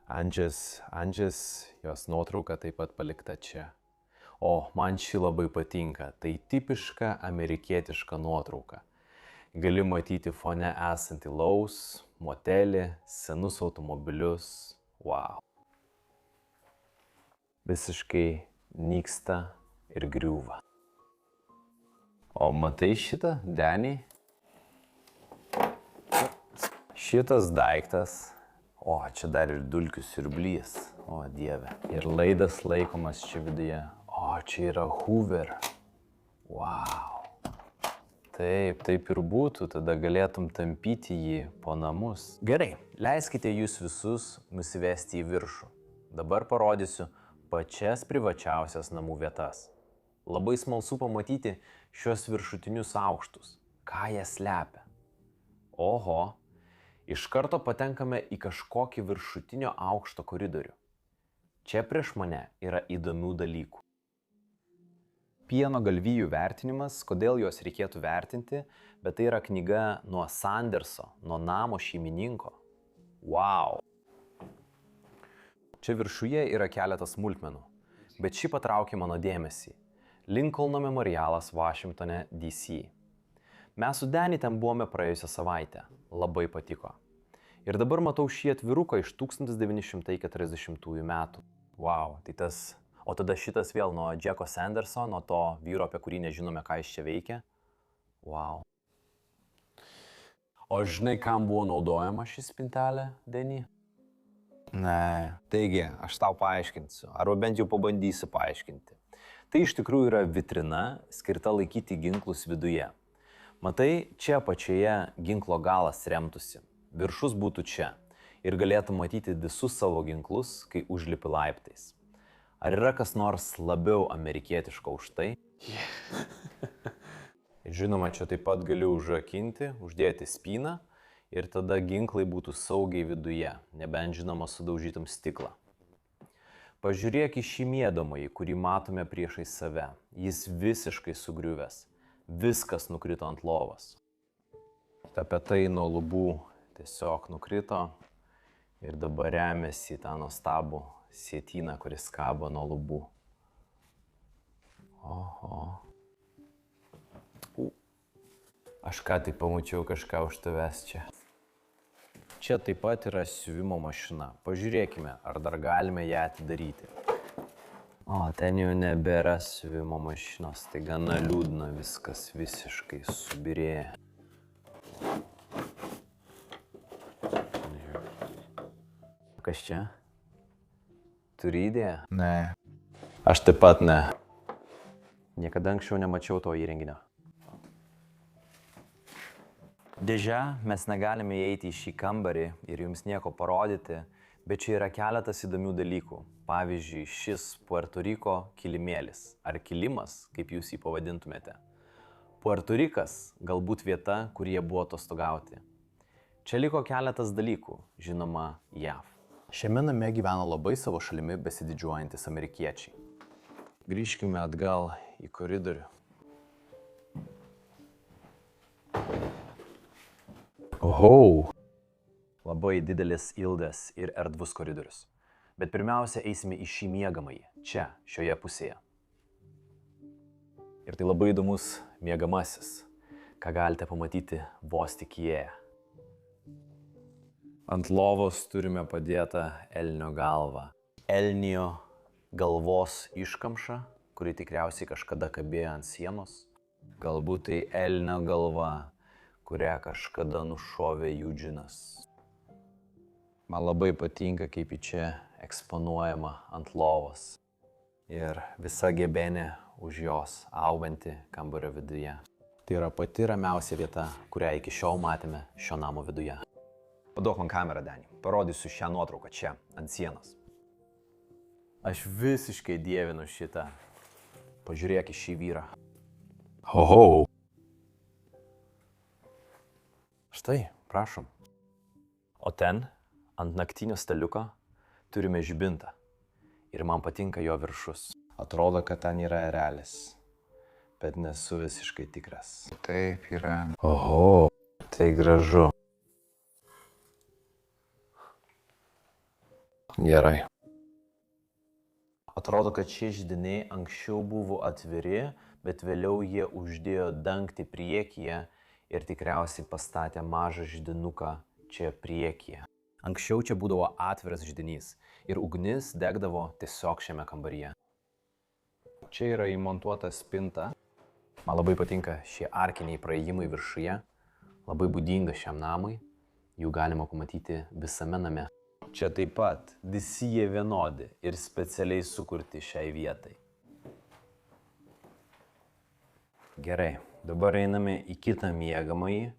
B: Andžės, jos nuotrauka taip pat palikta čia. O, man ši labai patinka. Tai tipiška amerikietiška nuotrauka. Gali matyti fone esantį laus, motelį, senus automobilius. Wow. Visiškai nyksta ir griūva. O matai šitą, Denį? Šitas daiktas. O, čia dar ir dulkių siurblys. O, Dieve. Ir laidas laikomas čia viduje. O, čia yra Hoover. Wow. Taip ir būtų, tada galėtum tampyti jį po namus. Gerai, leiskite jūs visus nusivesti į viršų. Dabar parodysiu pačias privačiausias namų vietas. Labai smalsu pamatyti šios viršutinius aukštus. Ką jie slepia? Oho, iš karto patenkame į kažkokį viršutinio aukšto koridorių. Čia prieš mane yra įdomių dalykų. Pieno galvijų vertinimas, kodėl juos reikėtų vertinti, bet tai yra knyga nuo Sanderso, nuo namo šeimininko. Wow! Čia viršuje yra keletas smulkmenų, bet ši patraukė mano dėmesį. Lincolno memorialas Vašingtone, D.C. Mes su Denį ten buvome praėjusią savaitę. Labai patiko. Ir dabar matau šį atviruką iš 1940 metų. Wow, tai tas... O tada šitas vėl nuo Jacko Sanderso, nuo to vyro, apie kurį nežinome, ką jis čia veikia. Wow. O žinai, kam buvo naudojama ši spintelė, Denį? Ne. Taigi, aš tau paaiškinsiu, arba bent jau pabandysiu paaiškinti. Tai iš tikrųjų yra vitrina, skirta laikyti ginklus viduje. Matai, čia apačioje ginklo galas remtųsi. Viršus būtų čia. Ir galėtum matyti visus savo ginklus, kai užlipi laiptais. Ar yra kas nors labiau amerikietiško už tai? Žinoma, čia taip pat gali užrakinti, uždėti spyną ir tada ginklai būtų saugiai viduje, nebent žinoma sudaužytum stiklą. Pažiūrėk į šį miedomąjį, kurį matome priešais save. Jis visiškai sugriuvęs. Viskas nukrito ant lovos. Tapetai nuo lubų tiesiog nukrito ir dabar remiasi į tą nuostabų sietyną, kuris kabo nuo lubų. Oho. Aš ką tai pamačiau kažką už tavęs čia. Čia taip pat yra siuvimo mašina. Pažiūrėkime, ar dar galime ją atidaryti. O, ten jau nebėra siuvimo mašinos, tai gana liūdna, viskas visiškai subirėja. Kas čia? Turi idėją?
D: Ne.
B: Aš taip pat ne. Niekada anksčiau nemačiau to įrenginio. Dėžia, mes negalime įeiti į šį kambarį ir jums nieko parodyti, bet čia yra keletas įdomių dalykų. Pavyzdžiui, šis Puerto Riko kilimėlis, ar kilimas, kaip jūs jį pavadintumėte. Puerto Rikas galbūt vieta, kur jie buvo atostogauti. Čia liko keletas dalykų, žinoma, JAV. Šiame name gyveno labai savo šalimi besididžiuojantis amerikiečiai. Grįžkime atgal į koridorių. Oho! Labai didelis, ilgas ir erdvus koridorius. Bet pirmiausia, eisime į šį miegamąjį, čia, šioje pusėje. Ir tai labai įdomus miegamasis, ką galite pamatyti vos tik įėję. Ant lovos turime padėtą elnio galvą. Elnio galvos iškamša, kuri tikriausiai kažkada kabėjo ant sienos. Galbūt tai elnio galva, kurią kažkada nušovė Eugenias. Man labai patinka, kaip ji čia eksponuojama ant lovos. Ir visa gebenė už jos auganti kambario viduje. Tai yra pati ramiausia vieta, kurią iki šiol matėme šio namo viduje. Paduok man kamerą, Deni. Parodysiu šią nuotrauką čia, ant sienos. Aš visiškai dievinu šitą. Pažiūrėk į šį vyrą. Oho! Štai, prašom. O ten, ant naktinio staliuko, turime žibintą. Ir man patinka jo viršus. Atrodo, kad ten yra erelis. Bet nesu visiškai tikras.
D: Taip yra.
B: Oho, tai gražu. Gerai. Atrodo, kad šie židiniai anksčiau buvo atviri, bet vėliau jie uždėjo dangtį priekyje ir tikriausiai pastatė mažą židinuką čia priekyje. Anksčiau čia būdavo atviras židinys ir ugnis degdavo tiesiog šiame kambaryje. Čia yra įmontuota spinta. Man labai patinka šie arkiniai praėjimai viršuje. Labai būdinga šiam namui. Jų galima pamatyti visame name. Čia taip pat visi jie vienodi ir specialiai sukurti šiai vietai. Gerai, dabar einame į kitą miegamąjį.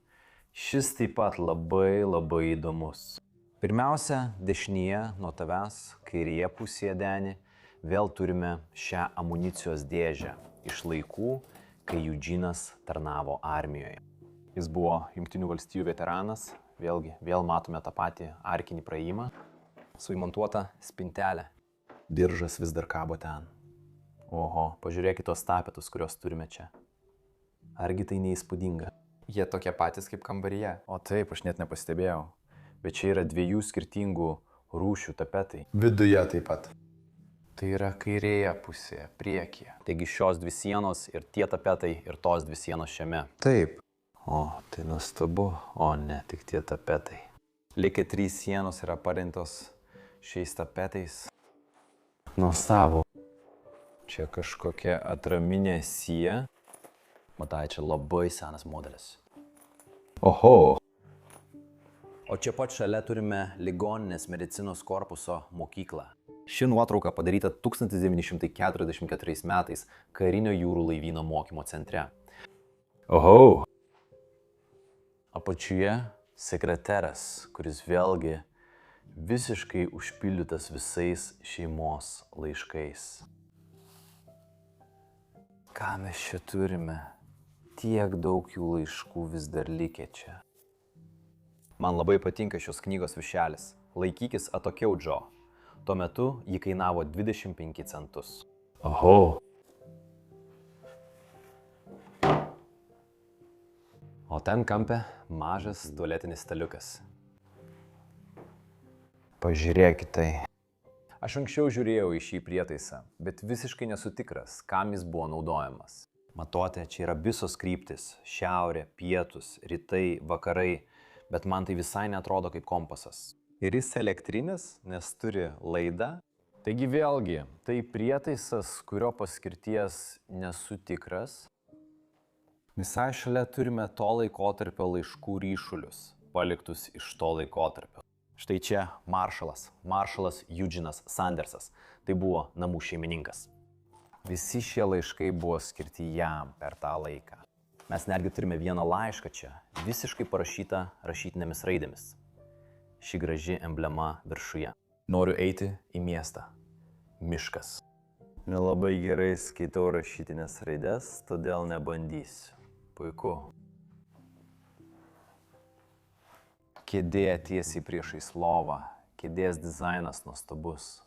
B: Šis taip pat labai įdomus. Pirmiausia, dešinėje nuo tavęs, kairėje pusėje, Deni, vėl turime šią amunicijos dėžę iš laikų, kai Eugenias tarnavo armijoje. Jis buvo Jungtinių valstijų veteranas. Vėl matome tą patį arkinį praėjimą su įmontuota spintelė. Diržas vis dar kabo ten. Oho, pažiūrėkite tos tapetus, kuriuos turime čia. Argi tai neįspūdinga?
D: Jie tokie patys kaip kambaryje.
B: O taip, aš net nepastebėjau. Bet čia yra dviejų skirtingų rūšių tapetai.
E: Viduje taip pat.
B: Tai yra kairėje pusėje, priekyje. Taigi šios dvi sienos ir tie tapetai ir tos dvi sienos šiame.
E: Taip.
B: O, tai nuostabu. O ne, tik tie tapetai. Likę 3 sienos yra paremtos šiais tapetais. Nuostabu. Čia kažkokia atraminė sija. Matai, čia labai senas modelis. Oho! O čia pat šalia turime ligoninės medicinos korpuso mokyklą. Ši nuotrauka padaryta 1944 metais karinio jūrų laivyno mokymo centre. Oho! Apačioje sekreteras, kuris vėlgi visiškai užpildytas visais šeimos laiškais. Ką mes čia turime? Tiek daug jų laiškų vis dar likę čia. Man labai patinka šios knygos viršelis. Laikykis atokiau, Džo. Tuo metu ji kainavo 25 centus.
A: Oho.
B: O ten kampe mažas tualetinis staliukas. Pažiūrėkit tai. Aš anksčiau žiūrėjau į šį prietaisą, bet visiškai nesu tikras, kam jis buvo naudojamas. Matote, čia yra visos kryptis - šiaurė, pietus, rytai, vakarai, bet man tai visai netrodo kaip kompasas. Ir jis elektrinis, nes turi laidą. Taigi vėlgi, tai prietaisas, kurio paskirties nesu tikras. Visai šalia turime to laikotarpio laiškų ryšulius, paliktus iš to laikotarpio. Štai čia maršalas Eugenas Sandersas. Tai buvo namų šeimininkas. Visi šie laiškai buvo skirti jam per tą laiką. Mes netgi turime vieną laišką čia, visiškai parašytą rašytinėmis raidėmis. Ši graži emblema viršuje. Noriu eiti į miestą. Miškas. Nelabai gerai skaitau rašytinės raidės, todėl nebandysiu. Puiku. Kėdė tiesiai priešais lovą. Kėdės dizainas nuostabus.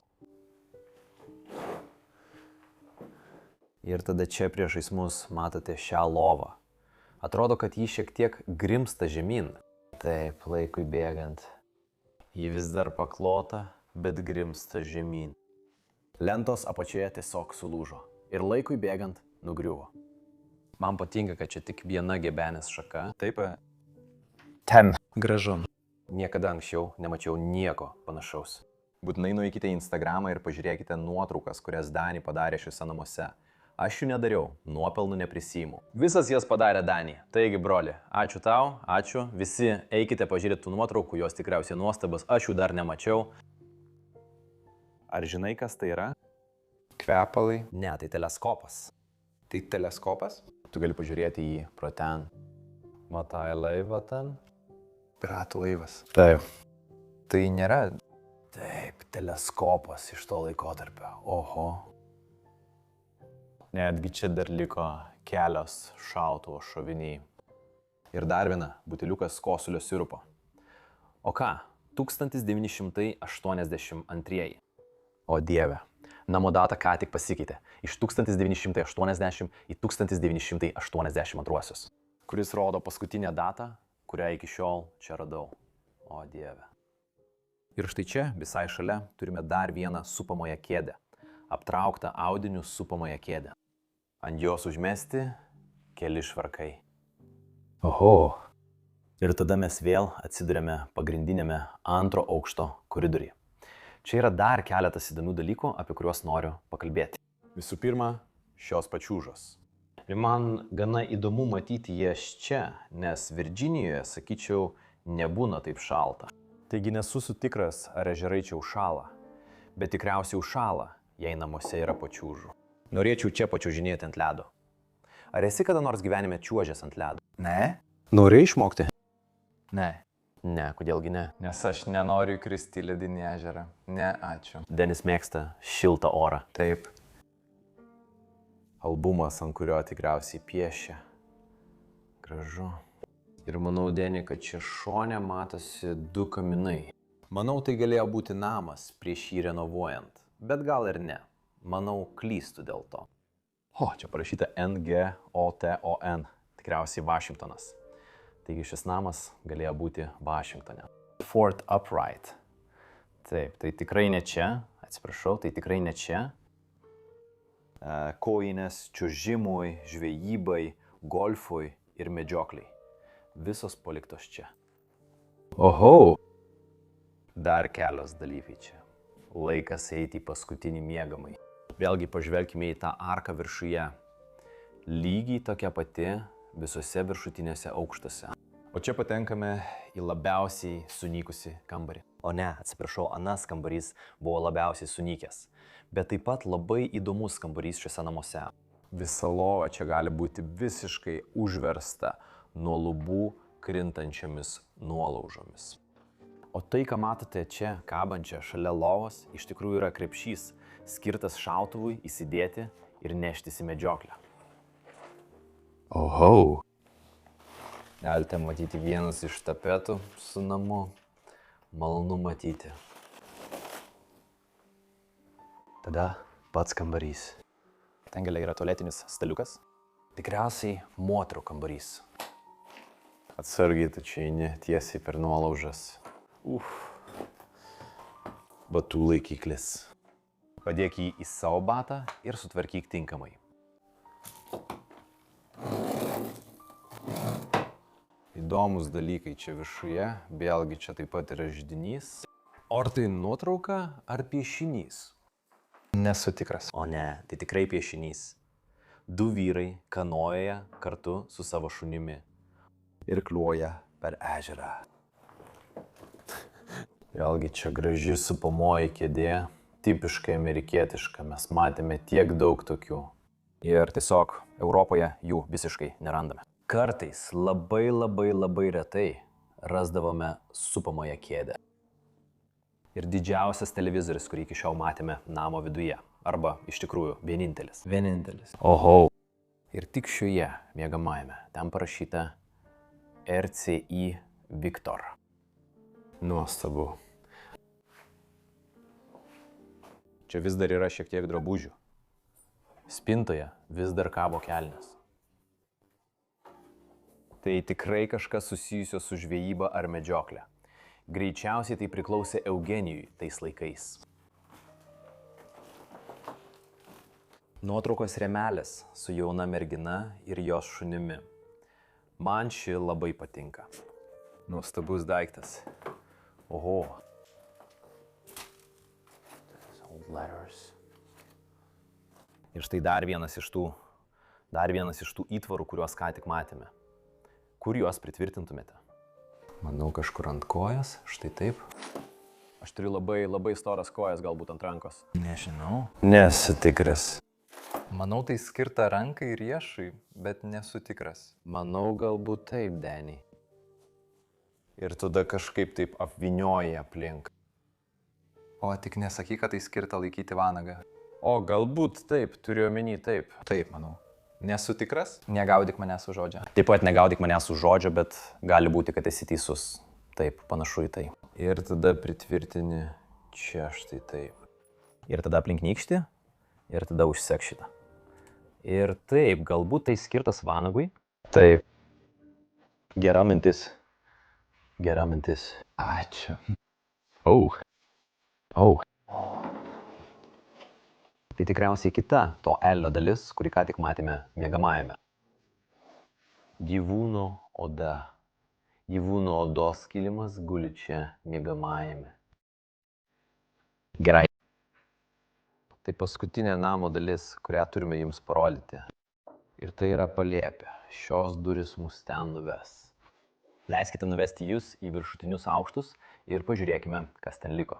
B: Ir tada čia priešais mus matote šią lovą. Atrodo, kad ji šiek tiek grimsta žemyn. Taip, laikui bėgant. Ji vis dar paklota, bet grimsta žemyn. Lentos apačioje tiesiog sulūžo. Ir laikui bėgant nugriuvo. Man patinka, kad čia tik viena gebenės šaka.
D: Taip, ten.
B: Gražu. Niekada anksčiau nemačiau nieko panašaus. Būtinai nueikite į Instagramą ir pažiūrėkite nuotraukas, kurias Dani padarė šiuose namuose. Aš jų nedariau, nuopelnų neprisiimu. Visas jas padarė Dani. Taigi, broli, ačiū tau, ačiū. Visi eikite pažiūrėti tų nuotraukų, jos tikriausiai nuostabas, aš jų dar nemačiau. Ar žinai, kas tai yra?
C: Kvepalai.
B: Ne, tai teleskopas.
C: Tai teleskopas?
B: Tu gali pažiūrėti jį pro ten. Matai laivą ten?
C: Piratų laivas.
B: Taip.
D: Tai nėra.
B: Taip, teleskopas iš to laikotarpio. Oho. Netgi čia dar liko kelios šautuvo šoviniai. Ir dar viena buteliukas kosulio sirupo. O ką? 1982. O dieve. Namo data ką tik pasikeitė. Iš 1980 į 1982. Kuris rodo paskutinę datą, kurią iki šiol čia radau. O dieve. Ir štai čia, visai šalia, turime dar vieną supamąją kėdę. Aptrauktą audiniu supamąją kėdę. Ant jos užmesti keli švarkai. Oho. Ir tada mes vėl atsiduriame pagrindinėme antro aukšto koridoriuje. Čia yra dar keletas įdomių dalykų, apie kuriuos noriu pakalbėti. Visų pirma, šios pačiūžos. Ir man gana įdomu matyti jas čia, nes Virdžinijoje, sakyčiau, nebūna taip šalta. Taigi nesu tikras, ar ežerai čia užšąla, bet tikriausiai užšąla, jei namuose yra pačiūžų. Norėčiau čia pačiūžinėti ant ledo. Ar esi kada nors gyvenime čiuožęs ant ledo?
D: Ne?
B: Nori išmokti?
D: Ne.
B: Ne, kodėlgi ne?
D: Nes aš nenoriu įkristi į ledinį ežerą. Ne, ačiū.
B: Denis mėgsta šiltą orą.
D: Taip.
B: Albumas, ant kurio tikriausiai piešia. Gražu. Ir manau, Deni, kad čia šone matosi du kaminai. Manau, tai galėjo būti namas prieš jį renovuojant. Bet gal ir ne. Manau, klystu dėl to. O, čia parašyta NGOTON. Tikriausiai Vašingtonas. Taigi šis namas galėjo būti Vašingtone. Fort Upright. Taip, tai tikrai ne čia. Atsiprašau, tai tikrai ne čia. Kojinės čiuožimui, žvejybai, golfui ir medžiokliai. Visos paliktos čia. Oho! Dar kelios dalyviai čia. Laikas eiti į paskutinį miegamąjį. Vėlgi pažvelkime į tą arką viršuje. Lygiai tokia pati visose viršutinėse aukštuose. O čia patenkame į labiausiai sunykusi kambarį. O ne, atsiprašau, anas kambarys buvo labiausiai sunykęs. Bet taip pat labai įdomus kambarys šiuose namuose. Visa lova čia gali būti visiškai užversta nuo lubų krintančiamis nuolaužomis. O tai, ką matote čia kabančią šalia lovos, iš tikrųjų yra krepšys, skirtas šautuvui įsidėti ir neštis į medžioklę. Oho! Galite matyti vienas iš tapetų su namu. Malonu matyti. Tada pats kambarys.
D: Ten gale yra tualetinis staliukas.
B: Tikriausiai moterų kambarys. Atsargiai tu čia eini tiesiai per nuolaužas. Batų laikiklis. Padėk jį į savo batą ir sutvarkyk tinkamai. Įdomus dalykai čia viršuje, vėlgi čia taip pat yra židinys. Ar tai nuotrauka ar piešinys?
D: Nesu tikras.
B: O ne, tai tikrai piešinys. Du vyrai kanojoje kartu su savo šunimi. Ir kliuoja per ežerą. Vėlgi čia graži supamoji kėdė, tipiškai amerikietiška, mes matėme tiek daug tokių.
D: Ir tiesiog Europoje jų visiškai nerandame.
B: Kartais labai retai rasdavome supamoje kėdę. Ir didžiausias televizorius, kurį iki šiol matėme namo viduje. Arba iš tikrųjų vienintelis. Oho. Ir tik šioje miegamajame ten parašyta RCI Victor. Nuostabu. Čia vis dar yra šiek tiek drabužių. Spintoje vis dar kabo kelnes. Tai tikrai kažkas susijusio su žvejyba ar medžioklė. Greičiausiai tai priklausė Eugenijui tais laikais. Nuotraukos rėmelės su jauna mergina ir jos šunimi. Man ši labai patinka. Nuostabus daiktas. Oho. Ir štai dar vienas iš tų įtvarų, kuriuos ką tik matėme. Kur juos pritvirtintumėte? Manau, kažkur ant kojas, štai taip. Aš turiu labai storas kojas, galbūt ant rankos.
F: Nežinau.
B: Nesu tikras.
D: Manau, tai skirta rankai ir riešui, bet nesu tikras.
B: Manau, galbūt taip, Deni. Ir tada kažkaip taip apvinioji aplink.
D: O tik nesakyk, kad tai skirta laikyti vanagą.
B: O galbūt taip, turiu omeny taip.
D: Taip, manau.
B: Nesu tikras?
D: Negaudyk manęs už žodžio.
B: Taip pat negaudyk manęs už žodžio, bet gali būti, kad esi teisus. Taip, panašu į tai. Ir tada pritvirtini čia štai taip. Ir tada aplink nykštį, ir tada užsek šitą. Ir taip, galbūt tai skirtas vanagui. Taip. Gera mintis.
D: Ačiū.
B: Tai tikriausiai kita to elnio dalis, kurį ką tik matėme miegamajame. Gyvūno oda. Gyvūno odos kilimas guli čia miegamajame. Gerai. Tai paskutinė namo dalis, kurią turime jums parodyti. Ir tai yra palėpė. Šios durys mus ten nuves. Leiskite nuvesti jūs į viršutinius aukštus ir pažiūrėkime, kas ten liko.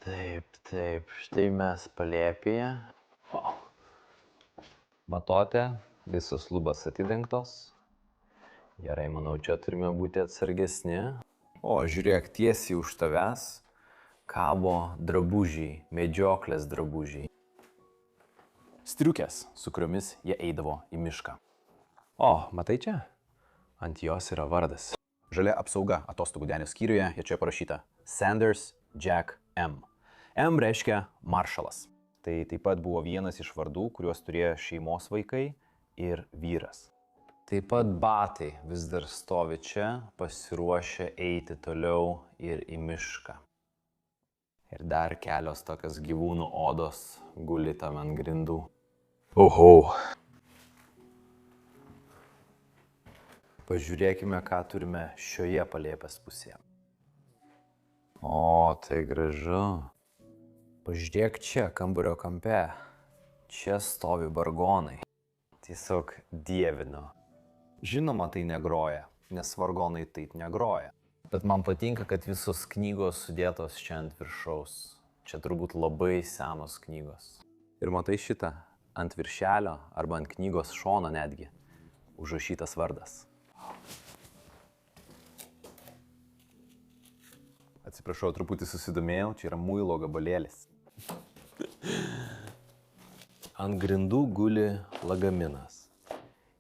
B: Taip, štai mes palėpėje. Matote, visos lubos atidengtos. Gerai, manau, čia turime būti atsargesni. O, žiūrėk, tiesiai už tavęs kabo drabužiai, medžioklės drabužiai. Striukės, su kuriomis jie eidavo į mišką. O, matai čia? Ant jos yra vardas. Žalia apsauga atostogų denio skyriuje, ir čia parašyta Sanders Jack M. M reiškia maršalas. Tai taip pat buvo vienas iš vardų, kuriuos turėjo šeimos vaikai ir vyras. Taip pat batai vis dar stovi čia, pasiruošę eiti toliau ir į mišką. Ir dar kelios tokios gyvūnų odos guli tam ant grindų. Oho. Pažiūrėkime, ką turime šioje palėpės pusėje. O, tai gražu. Pažiūrėk čia, kambario kampe. Čia stovi vargonai. Tiesiog dievinu. Žinoma, tai negroja.
E: nes vargonai taip negroja. Bet man patinka, kad visos knygos sudėtos čia ant viršaus. Čia turbūt labai senos knygos. Ir matai šitą, ant viršelio arba ant knygos šono netgi užrašytas vardas. Atsiprašau, truputį susidomėjau, čia yra muilo gabalėlis. Ant grindų guli lagaminas.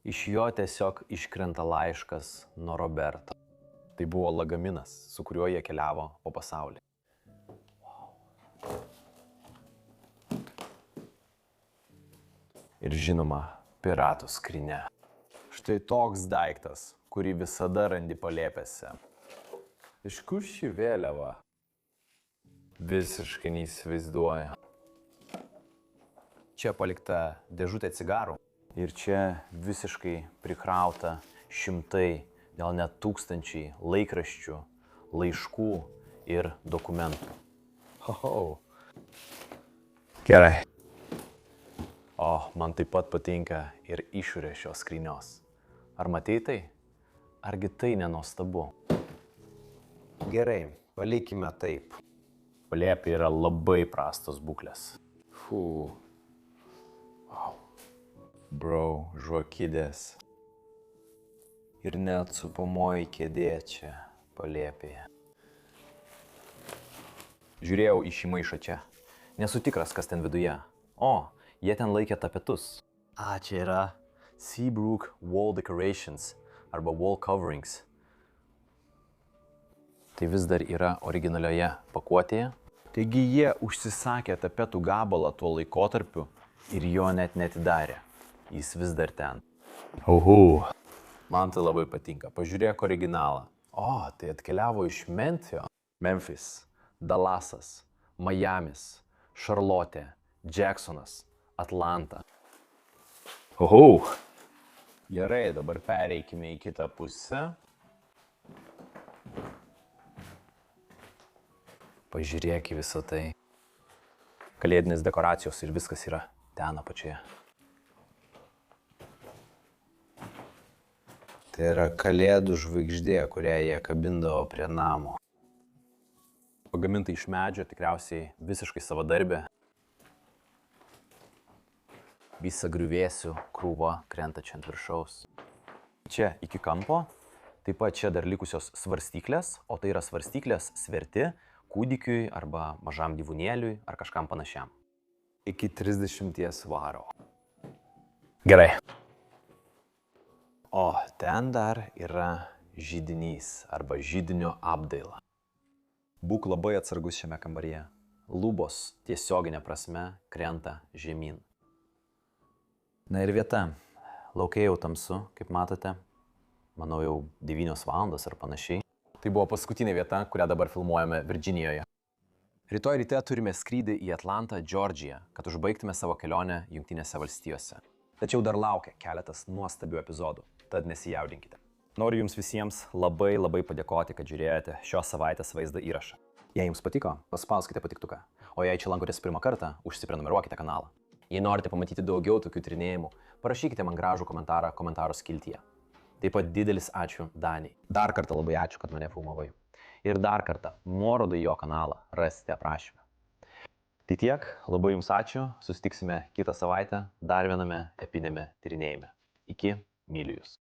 E: Iš jo tiesiog iškrenta laiškas nuo Roberto. Tai buvo lagaminas, su kuriuo jie keliavo po pasaulį. Ir žinoma, piratų skrynia. Štai toks daiktas, kurį visada randi palėpėse. Iš kur ši vėliava? Visiškai neįsivaizduoju. Čia palikta dėžutė cigarų. Ir čia visiškai prikrauta šimtai, gal net tūkstančiai laikraščių, laiškų ir dokumentų. Gerai. O, man taip pat patinka ir išorė šios skrynios. Ar matei tai? Argi tai nenuostabu? Gerai, palikime taip. Palėpė yra labai prastos būklės. Wow. Bro, žuokidės. Ir net supamoji kėdė čia palėpėje. Žiūrėjau į šį maišą čia. Nesu tikras, kas ten viduje. O, jie ten laikė tapetus. Čia yra Seabrook Wall Decorations arba Wall Coverings. Tai vis dar yra originalioje pakuotėje. Taigi jie užsisakė tapetų gabalą tuo laikotarpiu ir jo net neatidarė. Jis vis dar ten. Man tai labai patinka. Pažiūrėk originalą. Tai atkeliavo iš Memphio. Memphis, Dallasas, Miamis, Šarlotė, Jacksonas, Atlanta. Gerai, dabar pereikime į kitą pusę. Pažiūrėk į visą tai. Kalėdinės dekoracijos ir viskas yra ten apačioje. Tai yra kalėdų žvaigždė, kurią jie kabindavo prie namo. Pagaminta iš medžio, tikriausiai visiškai savadarbė. Visa griuvėsių krūva krenta čia ant viršaus. Čia iki kampo, taip pat čia dar likusios svarstyklės, o tai yra svarstyklės sverti kūdikiui arba mažam gyvūnėliui ar kažkam panašiam. Iki 30 svarų. Gerai. O ten dar yra židinys arba židinio apdaila. Būk labai atsargus šiame kambaryje. Lubos tiesioginė prasme krenta žemyn. Na ir vieta. Laukai jau tamsu, kaip matote. Manau jau 9 valandos ar panašiai. Tai buvo paskutinė vieta, kurią dabar filmuojame Virdžinijoje. Rytoj ryte turime skrydį į Atlantą, Džordžiją, kad užbaigtume savo kelionę Jungtinėse valstijose. Tačiau dar laukia keletas nuostabių epizodų, tad nesijaudinkite. Noriu jums visiems labai padėkoti, kad žiūrėjote šios savaitės vaizdo įrašą. Jei jums patiko, paspauskite patiktuką. O jei čia lankotės pirmą kartą, užsiprenumeruokite kanalą. Jei norite pamatyti daugiau tokių tyrinėjimų, parašykite man gražų komentarą komentarų skiltyje. Taip pat didelis ačiū Daniai. Dar kartą labai ačiū, kad mane filmavai. Ir dar kartą nuorodą į jo kanalą rasite aprašyme. Tai tiek, labai jums ačiū, susitiksime kitą savaitę dar viename epiniame tyrinėjime. Iki, myliu jūs.